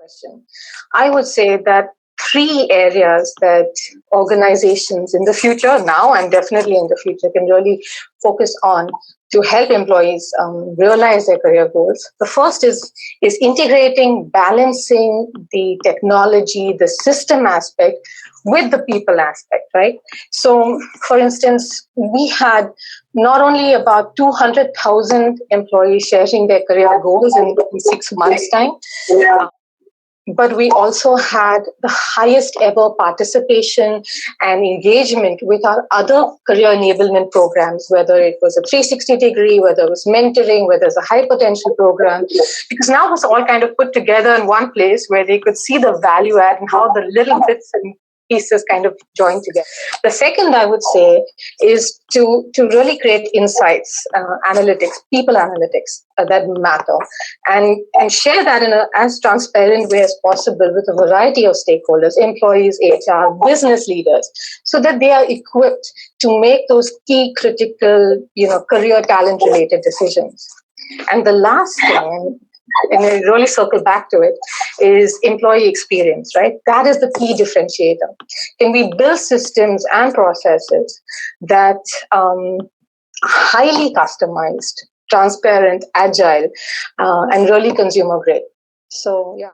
question. I would say that three areas that organizations in the future, now and definitely in the future, can really focus on to help employees realize their career goals. The first is integrating, balancing the technology, the system aspect with the people aspect, right? So, for instance, we had not only about 200,000 employees sharing their career goals in 6 months' time, but we also had the highest ever participation and engagement with our other career enablement programs, whether it was a 360 degree, whether it was mentoring, whether it's a high potential program, because now it's all kind of put together in one place where they could see the value add and how the little bits and pieces kind of join together. The second, I would say, is to really create insights, analytics, people analytics that matter, and share that in as transparent way as possible with a variety of stakeholders, employees, HR, business leaders, so that they are equipped to make those key critical, career talent related decisions. And the last thing, and I really circle back to it, is employee experience, right? That is the key differentiator. Can we build systems and processes that highly customized, transparent, agile, and really consumer grade? So, yeah.